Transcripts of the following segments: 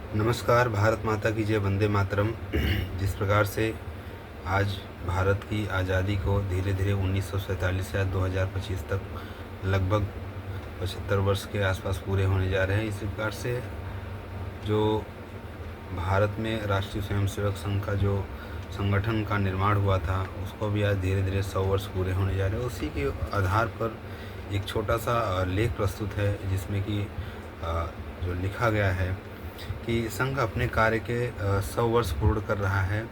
नमस्कार। भारत माता की जय, वंदे मातरम। जिस प्रकार से आज भारत की आज़ादी को धीरे धीरे 1947 से आज 2025 तक लगभग 75 वर्ष के आसपास पूरे होने जा रहे हैं, इसी प्रकार से जो भारत में राष्ट्रीय स्वयंसेवक संघ का जो संगठन का निर्माण हुआ था, उसको भी आज धीरे धीरे 100 वर्ष पूरे होने जा रहे हैं। उसी के आधार पर एक छोटा सा लेख प्रस्तुत है, जिसमें कि जो लिखा गया है कि संघ अपने कार्य के 100 वर्ष पूर्ण कर रहा है।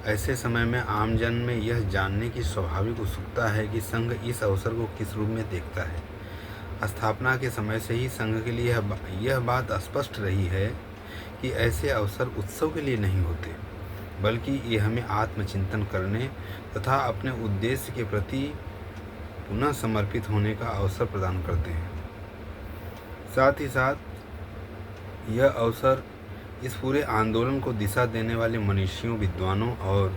ऐसे समय में आमजन में यह जानने की स्वाभाविक उत्सुकता है कि संघ इस अवसर को किस रूप में देखता है। स्थापना के समय से ही संघ के लिए यह बात स्पष्ट रही है कि ऐसे अवसर उत्सव के लिए नहीं होते, बल्कि ये हमें आत्मचिंतन करने तथा अपने उद्देश्य के प्रति पुनः समर्पित होने का अवसर प्रदान करते हैं। साथ ही साथ यह अवसर इस पूरे आंदोलन को दिशा देने वाले मनीषियों, विद्वानों और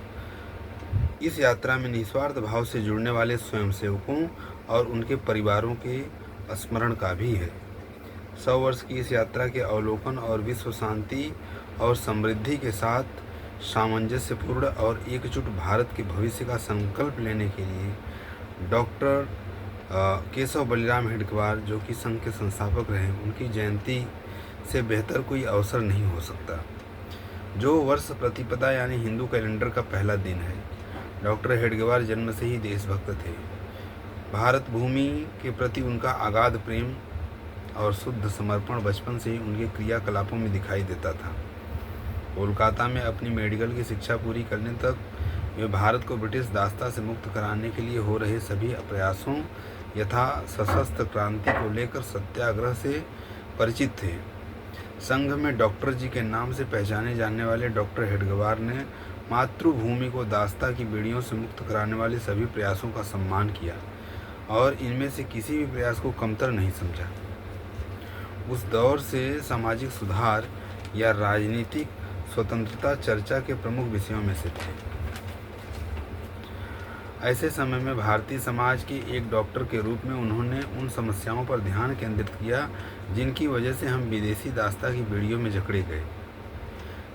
इस यात्रा में निस्वार्थ भाव से जुड़ने वाले स्वयंसेवकों और उनके परिवारों के स्मरण का भी है। 100 वर्ष की इस यात्रा के अवलोकन और विश्व शांति और समृद्धि के साथ सामंजस्यपूर्ण और एकजुट भारत के भविष्य का संकल्प लेने के लिए डॉक्टर केशव बलिराम हेडगेवार, जो कि संघ के संस्थापक रहे, उनकी जयंती से बेहतर कोई अवसर नहीं हो सकता। जो वर्ष प्रतिपदा यानी हिंदू कैलेंडर का पहला दिन है। डॉक्टर हेडगेवार जन्म से ही देशभक्त थे। भारत भूमि के प्रति उनका अगाध प्रेम और शुद्ध समर्पण बचपन से ही उनके क्रियाकलापों में दिखाई देता था। कोलकाता में अपनी मेडिकल की शिक्षा पूरी करने तक वे भारत को ब्रिटिश दासता से मुक्त कराने के लिए हो रहे सभी प्रयासों यथा सशस्त्र क्रांति को लेकर सत्याग्रह से परिचित थे। संघ में डॉक्टर जी के नाम से पहचाने जाने वाले डॉक्टर हेडगेवार ने मातृभूमि को दासता की बेड़ियों से मुक्त कराने वाले सभी प्रयासों का सम्मान किया और इनमें से किसी भी प्रयास को कमतर नहीं समझा। उस दौर से सामाजिक सुधार या राजनीतिक स्वतंत्रता चर्चा के प्रमुख विषयों में से थे। ऐसे समय में भारतीय समाज के एक डॉक्टर के रूप में उन्होंने उन समस्याओं पर ध्यान केंद्रित किया जिनकी वजह से हम विदेशी दासता की बेड़ियों में जकड़े गए।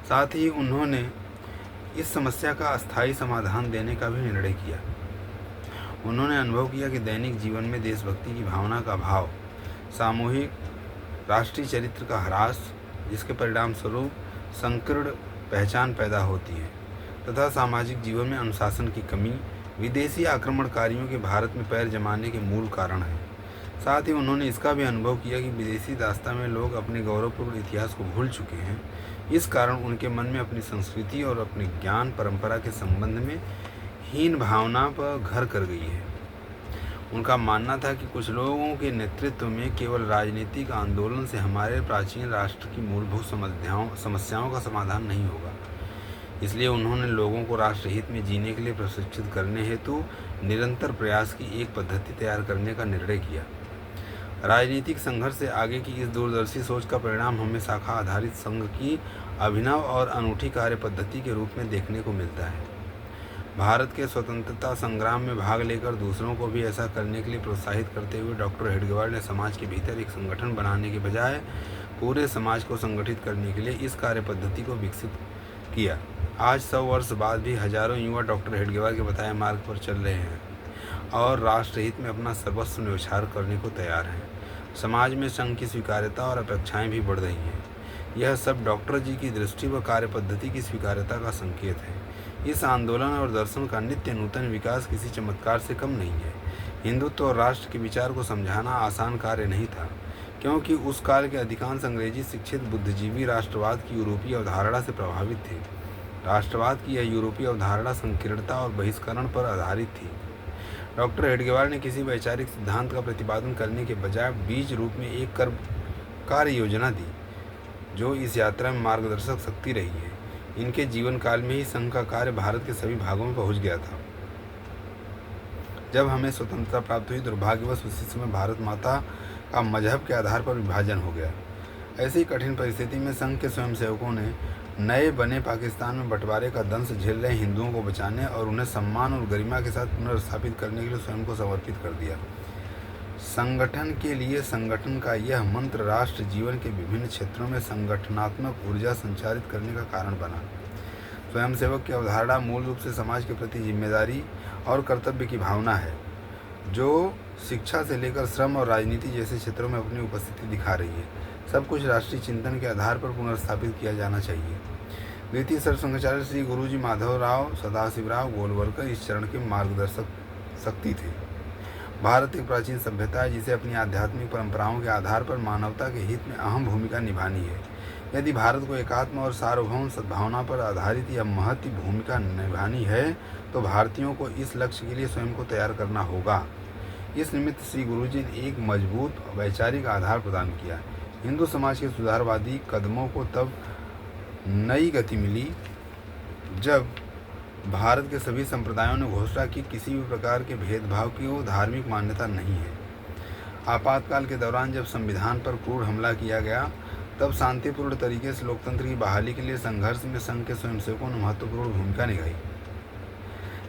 साथ ही उन्होंने इस समस्या का अस्थायी समाधान देने का भी निर्णय किया। उन्होंने अनुभव किया कि दैनिक जीवन में देशभक्ति की भावना का अभाव, सामूहिक राष्ट्रीय चरित्र का ह्रास, जिसके परिणाम स्वरूप संकीर्ण पहचान पैदा होती है, तथा सामाजिक जीवन में अनुशासन की कमी विदेशी आक्रमणकारियों के भारत में पैर जमाने के मूल कारण है। साथ ही उन्होंने इसका भी अनुभव किया कि विदेशी दास्ता में लोग अपने गौरवपूर्ण इतिहास को भूल चुके हैं। इस कारण उनके मन में अपनी संस्कृति और अपने ज्ञान परंपरा के संबंध में हीन भावना पर घर कर गई है। उनका मानना था कि कुछ लोगों के नेतृत्व में केवल राजनीतिक आंदोलन से हमारे प्राचीन राष्ट्र की मूलभूत समस्याओं का समाधान नहीं होगा। इसलिए उन्होंने लोगों को राष्ट्रहित में जीने के लिए प्रशिक्षित करने हेतु निरंतर प्रयास की एक पद्धति तैयार करने का निर्णय किया। राजनीतिक संघर्ष से आगे की इस दूरदर्शी सोच का परिणाम हमें शाखा आधारित संघ की अभिनव और अनूठी कार्य पद्धति के रूप में देखने को मिलता है। भारत के स्वतंत्रता संग्राम में भाग लेकर दूसरों को भी ऐसा करने के लिए प्रोत्साहित करते हुए डॉक्टर हेडगेवार ने समाज के भीतर एक संगठन बनाने के बजाय पूरे समाज को संगठित करने के लिए इस कार्य पद्धति को विकसित किया। आज 100 वर्ष बाद भी हजारों युवा डॉक्टर हेडगेवार के बताए मार्ग पर चल रहे हैं और राष्ट्रहित में अपना सर्वस्व न्यौछावर करने को तैयार हैं। समाज में संघ की स्वीकार्यता और अपेक्षाएं भी बढ़ रही हैं। यह सब डॉक्टर जी की दृष्टि व कार्य पद्धति की स्वीकार्यता का संकेत है। इस आंदोलन और दर्शन का नित्य नूतन विकास किसी चमत्कार से कम नहीं है। हिंदुत्व और राष्ट्र के विचार को समझाना आसान कार्य नहीं था, क्योंकि उस काल के अधिकांश अंग्रेजी शिक्षित बुद्धिजीवी राष्ट्रवाद की यूरोपीय अवधारणा से प्रभावित थे। राष्ट्रवाद की यह यूरोपीय अवधारणा संकीर्णता और बहिष्करण पर आधारित थी। डॉक्टर हेडगेवार ने किसी वैचारिक सिद्धांत का प्रतिपादन करने के बजाय बीज रूप में एक कार्य योजना दी, जो इस यात्रा में मार्गदर्शक शक्ति रही है। इनके जीवन काल में ही संघ का कार्य भारत के सभी भागों में पहुंच गया था। जब हमें स्वतंत्रता प्राप्त हुई, दुर्भाग्यवश उसी समय भारत माता का मजहब के आधार पर विभाजन हो गया। ऐसी कठिन परिस्थिति में संघ के स्वयंसेवकों ने नए बने पाकिस्तान में बंटवारे का दंश झेल रहे हिंदुओं को बचाने और उन्हें सम्मान और गरिमा के साथ पुनर्स्थापित करने के लिए स्वयं को समर्पित कर दिया। संगठन के लिए संगठन का यह मंत्र राष्ट्र जीवन के विभिन्न क्षेत्रों में संगठनात्मक ऊर्जा संचारित करने का कारण बना। स्वयंसेवक की अवधारणा मूल रूप से समाज के प्रति जिम्मेदारी और कर्तव्य की भावना है, जो शिक्षा से लेकर श्रम और राजनीति जैसे क्षेत्रों में अपनी उपस्थिति दिखा रही है। सब कुछ राष्ट्रीय चिंतन के आधार पर पुनर्स्थापित किया जाना चाहिए। द्वितीय सरसंघचार्य श्री गुरुजी माधवराव सदाशिवराव गोलवलकर इस चरण के मार्गदर्शक शक्ति थे। भारत एक प्राचीन सभ्यता है जिसे अपनी आध्यात्मिक परंपराओं के आधार पर मानवता के हित में अहम भूमिका निभानी है। यदि भारत को एकात्म और सार्वभौम सद्भावना पर आधारित यह महत्वपूर्ण भूमिका निभानी है तो भारतीयों को इस लक्ष्य के लिए स्वयं को तैयार करना होगा। इस निमित्त श्री गुरुजी ने एक मजबूत वैचारिक आधार प्रदान किया। हिंदू समाज के सुधारवादी कदमों को तब नई गति मिली जब भारत के सभी संप्रदायों ने घोषणा की किसी भी प्रकार के भेदभाव की वो धार्मिक मान्यता नहीं है। आपातकाल के दौरान जब संविधान पर क्रूर हमला किया गया तब शांतिपूर्ण तरीके से लोकतंत्र की बहाली के लिए संघर्ष में संघ के स्वयंसेवकों ने महत्वपूर्ण भूमिका निभाई।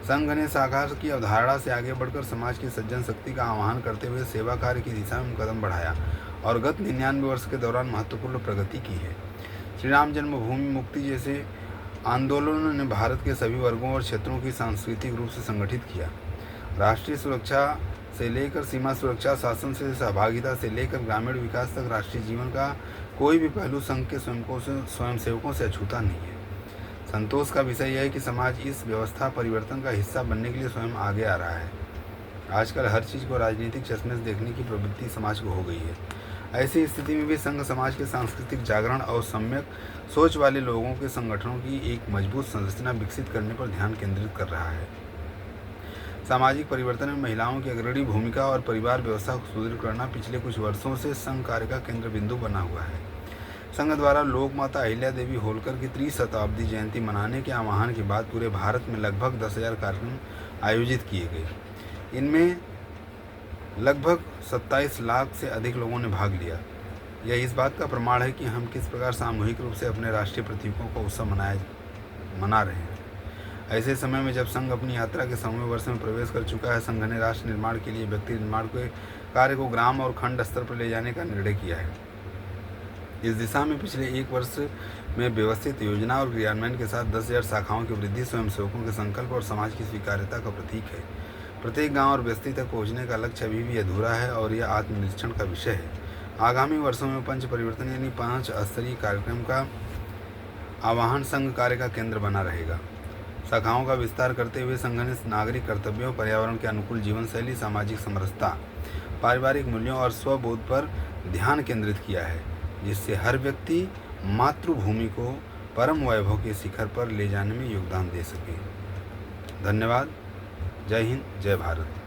संघ ने साकार की अवधारणा से आगे बढ़कर समाज की सज्जन शक्ति का आह्वान करते हुए सेवा कार्य की दिशा में कदम बढ़ाया और गत 99 वर्ष के दौरान महत्वपूर्ण प्रगति की है। श्री राम जन्मभूमि मुक्ति जैसे आंदोलनों ने भारत के सभी वर्गों और क्षेत्रों की सांस्कृतिक रूप से संगठित किया। राष्ट्रीय सुरक्षा से लेकर सीमा सुरक्षा, शासन से सहभागिता से लेकर ग्रामीण विकास तक राष्ट्रीय जीवन का कोई भी पहलू संघ के स्वयंसेवकों से अछूता नहीं है। संतोष का विषय यह है कि समाज इस व्यवस्था परिवर्तन का हिस्सा बनने के लिए स्वयं आगे आ रहा है। आजकल हर चीज़ को राजनीतिक चश्मे से देखने की प्रवृत्ति समाज को हो गई है। ऐसी स्थिति में भी संघ समाज के सांस्कृतिक जागरण और सम्यक सोच वाले लोगों के संगठनों की एक मजबूत संरचना विकसित करने पर ध्यान केंद्रित कर रहा है। सामाजिक परिवर्तन में महिलाओं की अग्रणी भूमिका और परिवार व्यवस्था को सुदृढ़ करना पिछले कुछ वर्षों से संघ कार्य का केंद्र बिंदु बना हुआ है। संघ द्वारा लोक माता अहिल्या देवी होलकर की 30 शताब्दी जयंती मनाने के आह्वान के बाद पूरे भारत में लगभग 10,000 कार्यक्रम आयोजित किए गए। इनमें लगभग 27 लाख से अधिक लोगों ने भाग लिया। यह इस बात का प्रमाण है कि हम किस प्रकार सामूहिक रूप से अपने राष्ट्रीय प्रतीकों का उत्सव मना रहे हैं। ऐसे समय में जब संघ अपनी यात्रा के 100वें वर्ष में प्रवेश कर चुका है, संघ ने राष्ट्र निर्माण के लिए व्यक्ति निर्माण के कार्य को ग्राम और खंड स्तर पर ले जाने का निर्णय किया है। इस दिशा में पिछले 1 वर्ष में व्यवस्थित योजना और क्रियान्वयन के साथ 10,000 शाखाओं की वृद्धि स्वयंसेवकों के संकल्प और समाज की स्वीकार्यता का प्रतीक है। प्रत्येक गांव और बस्ती तक पहुंचने का लक्ष्य अभी भी अधूरा है और यह आत्मनिरीक्षण का विषय है। आगामी वर्षों में पंच परिवर्तन यानी 5 स्तरीय कार्यक्रम का आह्वान संघ कार्य का केंद्र बना रहेगा। शाखाओं का विस्तार करते हुए संघ ने नागरिक कर्तव्यों, पर्यावरण के अनुकूल जीवन शैली, सामाजिक समरसता, पारिवारिक मूल्यों और स्वबोध पर ध्यान केंद्रित किया है, जिससे हर व्यक्ति मातृभूमि को परम वैभव के शिखर पर ले जाने में योगदान दे सके। धन्यवाद। जय हिंद, जय भारत।